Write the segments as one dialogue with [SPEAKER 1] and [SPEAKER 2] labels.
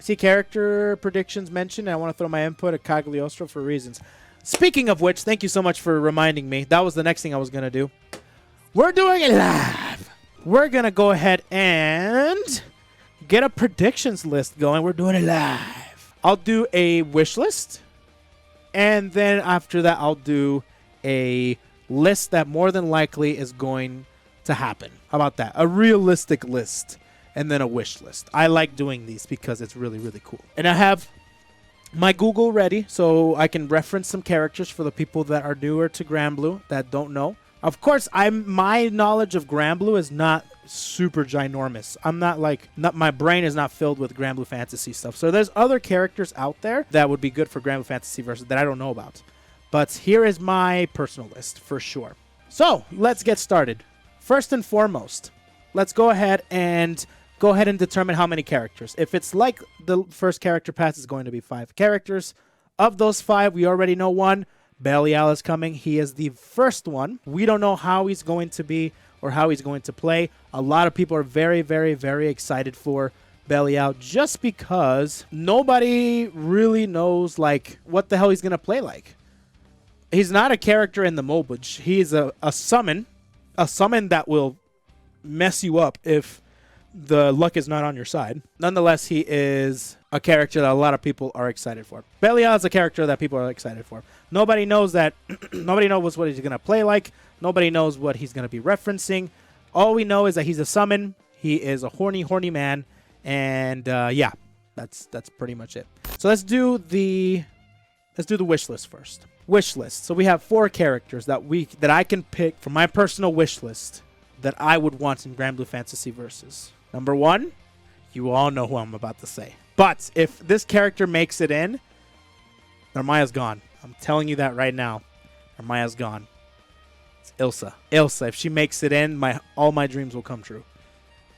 [SPEAKER 1] See character predictions mentioned. I want to throw my input at Cagliostro for reasons. Speaking of which, thank you so much for reminding me. That was the next thing I was going to do. We're doing it live. We're going to go ahead and get a predictions list going. We're doing it live. I'll do a wish list. And then after that, I'll do a list that more than likely is going to happen. How about that? A realistic list. And then a wish list. I like doing these because it's really, really cool. And I have my Google ready so I can reference some characters for the people that are newer to granblue that don't know. Of course, my knowledge of granblue is not super ginormous. I'm not my brain is not filled with granblue fantasy stuff. So there's other characters out there that would be good for granblue fantasy versus that I don't know about. But here is my personal list for sure. So let's get started. First and foremost, let's go ahead and determine how many characters. If it's like the first character pass, it's going to be 5 characters. Of those 5, we already know one. Belial is coming. He is the first one. We don't know how he's going to be or how he's going to play. A lot of people are very, very, very excited for Belial just because nobody really knows like what the hell he's going to play like. He's not a character in the MOBA. He's a summon that will mess you up if the luck is not on your side. Nonetheless, he is a character that a lot of people are excited for. Belial is a character that people are excited for. Nobody knows that. Nobody knows what he's going to play like. Nobody knows what he's going to be referencing. All we know is that he's a summon. He is a horny man. And yeah, that's pretty much it. So let's do the wish list first. Wish list. So we have 4 characters that I can pick from my personal wish list that I would want in granblue Fantasy Versus. Number 1, you all know who I'm about to say. But if this character makes it in, Narmaya's gone. I'm telling you that right now. Narmaya's gone. It's Ilsa. Ilsa, if she makes it in, all my dreams will come true.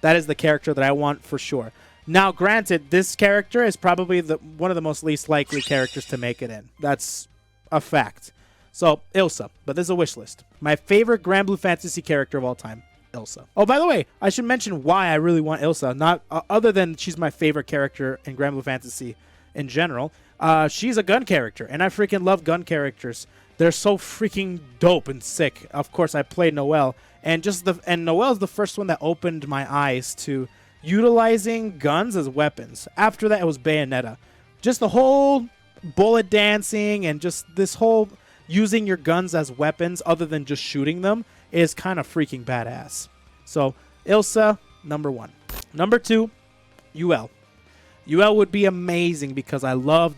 [SPEAKER 1] That is the character that I want for sure. Now, granted, this character is probably one of the most least likely characters to make it in. That's a fact. So, Ilsa. But this is a wish list. My favorite granblue Fantasy character of all time. Ilsa. Oh, by the way, I should mention why I really want Ilsa. Not other than she's my favorite character in granblue Fantasy in general. She's a gun character, and I freaking love gun characters. They're so freaking dope and sick. Of course, I played Noelle, and Noelle's the first one that opened my eyes to utilizing guns as weapons. After that, it was Bayonetta. Just the whole bullet dancing and just this whole using your guns as weapons other than just shooting them is kind of freaking badass. So, Ilsa, number 1. Number 2, UL. UL would be amazing because I love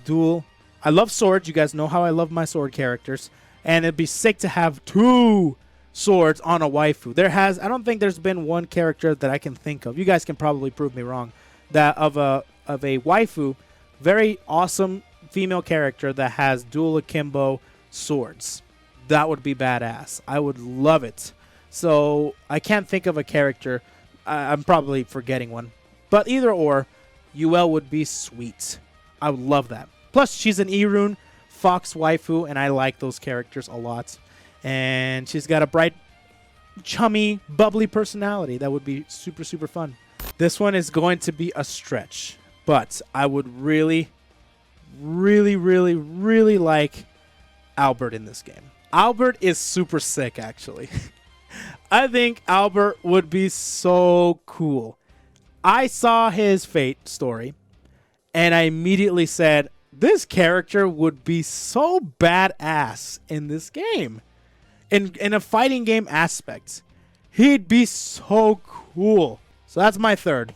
[SPEAKER 1] swords. You guys know how I love my sword characters. And it'd be sick to have 2 swords on a waifu. I don't think there's been one character that I can think of. You guys can probably prove me wrong. That of a waifu, very awesome female character that has dual akimbo swords. That would be badass. I would love it. So I can't think of a character. I'm probably forgetting one. But either or, UL would be sweet. I would love that. Plus, she's an Irun Fox waifu, and I like those characters a lot. And she's got a bright, chummy, bubbly personality. That would be super, super fun. This one is going to be a stretch. But I would really, really, really, really like Albert in this game. Albert is super sick, actually. I think Albert would be so cool. I saw his Fate story, and I immediately said, this character would be so badass in this game. In a fighting game aspect. He'd be so cool. So that's my third.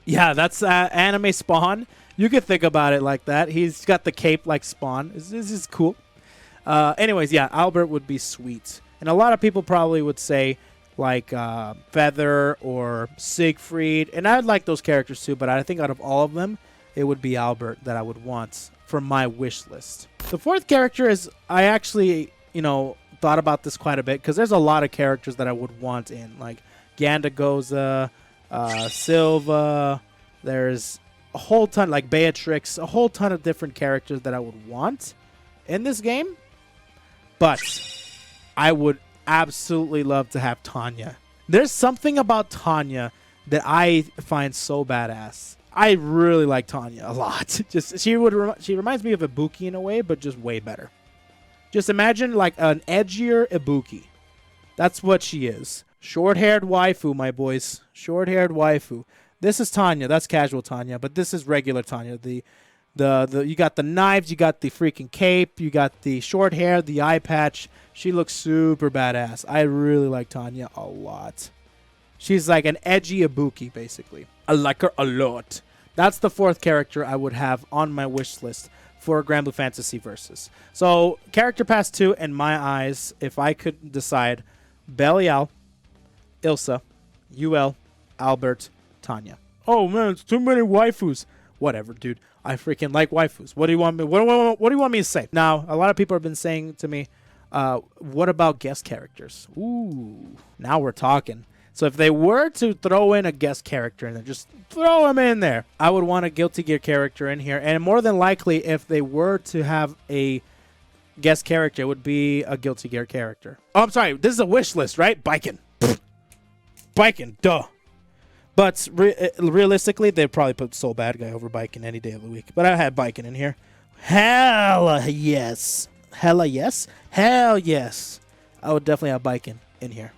[SPEAKER 1] Yeah, that's anime Spawn. You could think about it like that. He's got the cape like Spawn. This is cool. Anyways, yeah, Albert would be sweet. And a lot of people probably would say like Feather or Siegfried. And I'd like those characters too, but I think out of all of them, it would be Albert that I would want for my wish list. The 4th character is, I actually, thought about this quite a bit because there's a lot of characters that I would want in. Like Gandagoza, Silva, there's a whole ton, like Beatrix, a whole ton of different characters that I would want in this game. But I would absolutely love to have Tanya. There's something about Tanya that I find so badass. I really like Tanya a lot. Just she reminds me of Ibuki in a way, but just way better. Just imagine like an edgier Ibuki. That's what she is. Short-haired waifu, my boys. Short-haired waifu. This is Tanya. That's casual Tanya, but this is regular Tanya. You got the knives, you got the freaking cape, you got the short hair, the eye patch. She looks super badass. I really like Tanya a lot. She's like an edgy Ibuki, basically. I like her a lot. That's the fourth character I would have on my wish list for Granblue Fantasy Versus. So, Character Pass 2, in my eyes, if I could decide, Belial, Ilsa, UL, Albert, Tanya. Oh man, it's too many waifus. Whatever, dude. I freaking like waifus. What do you want me? What do you want me to say? Now, a lot of people have been saying to me, "What about guest characters?" Ooh, now we're talking. So if they were to throw in a guest character in there, just throw them in there. I would want a Guilty Gear character in here, and more than likely, if they were to have a guest character, it would be a Guilty Gear character. Oh, I'm sorry. This is a wish list, right? Biken. Biken. Duh. But realistically, they'd probably put Soul Bad Guy over Biken any day of the week. But I had Biken in here. Hella yes. Hella yes? Hell yes. I would definitely have Biken in here.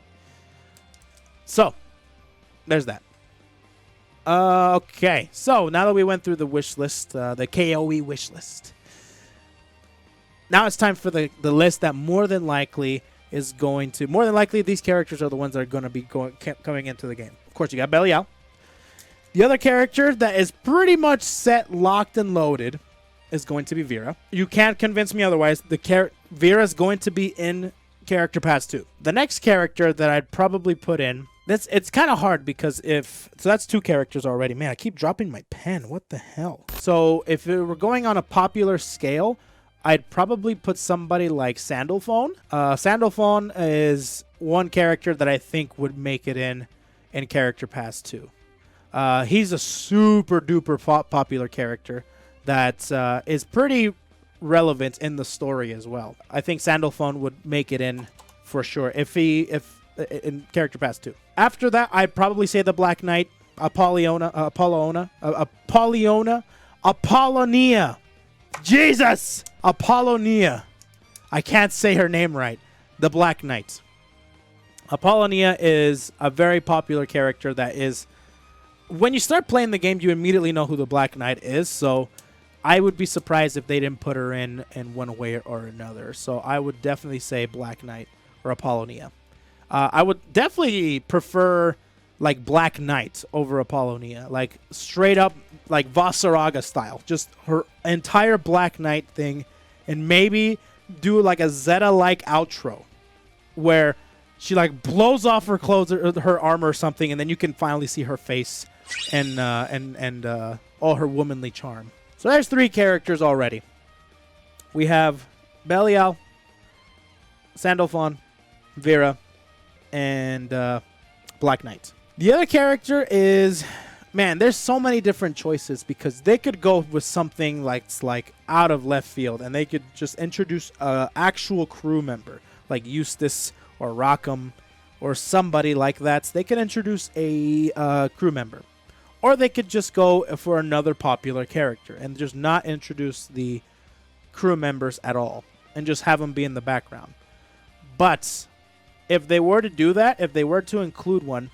[SPEAKER 1] So, there's that. Okay. So, now that we went through the wish list, the KOE wish list. Now it's time for the list that more than likely is going to... More than likely, these characters are the ones that are going to be coming into the game. Of course, you got Belial. The other character that is pretty much set, locked, and loaded is going to be Vera. You can't convince me otherwise. Vera is going to be in Character Pass 2. The next character that I'd probably put in... It's kind of hard because so that's two characters already. Man, I keep dropping my pen. What the hell? So if it were going on a popular scale, I'd probably put somebody like Sandalphone. Sandalphone is one character that I think would make it in Character Pass 2. He's a super duper popular character that is pretty relevant in the story as well. I think Sandalphone would make it in for sure if in Character Pass 2. After that, I'd probably say the Black Knight, Apollonia. Jesus! Apollonia. I can't say her name right. The Black Knight. Apollonia is a very popular character that is... When you start playing the game, you immediately know who the Black Knight is, so I would be surprised if they didn't put her in one way or another. So I would definitely say Black Knight or Apollonia. I would definitely prefer like Black Knight over Apollonia, like straight up like Vasaraga style, just her entire Black Knight thing, and maybe do like a Zeta-like outro where she like blows off her clothes or her armor or something, and then you can finally see her face and all her womanly charm. So there's three characters already. We have Belial, Sandalphone, Vera, and Black Knight. The other character is, man, there's so many different choices because they could go with something like out of left field, and they could just introduce an actual crew member like Eustace or Rackham or somebody like that. So they could introduce a crew member, or they could just go for another popular character and just not introduce the crew members at all and just have them be in the background. But if they were to do that, if they were to include one,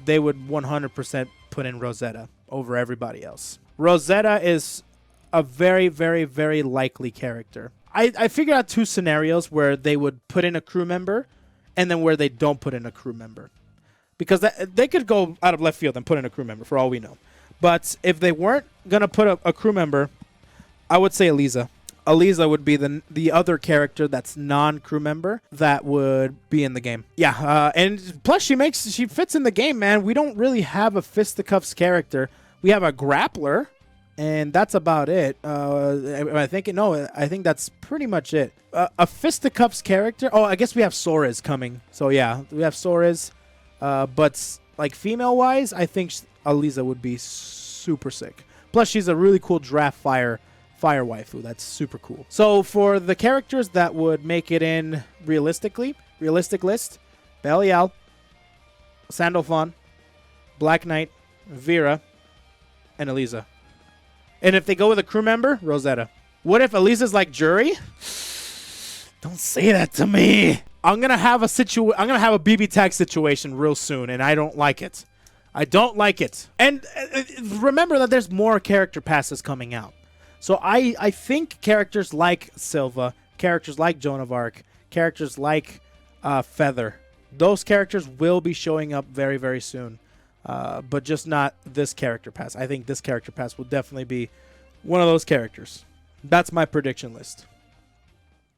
[SPEAKER 1] they would 100% put in Rosetta over everybody else. Rosetta is a very, very, very likely character. I figured out two scenarios where they would put in a crew member and then where they don't put in a crew member. Because they could go out of left field and put in a crew member for all we know. But if they weren't going to put a crew member, I would say Eliza. Eliza would be the other character that's non-crew member that would be in the game. Yeah, and plus she fits in the game, man. We don't really have a fisticuffs character. We have a grappler, and that's about it. I think that's pretty much it. A fisticuffs character. Oh, I guess we have Soares coming. So yeah, we have Soares. But like female-wise, I think Eliza would be super sick. Plus, she's a really cool draft fire waifu. That's super cool. So for the characters that would make it in realistic list, Belial, Sandalphone, Black Knight, Vera, and Eliza. And if they go with a crew member, Rosetta. What if Elisa's like Jury? Don't say that to me. I'm gonna have a BB tag situation real soon, and I don't like it. I don't like it. And remember that there's more character passes coming out. So I think characters like Silva, characters like Joan of Arc, characters like Feather, those characters will be showing up very, very soon. But just not this character pass. I think this character pass will definitely be one of those characters. That's my prediction list.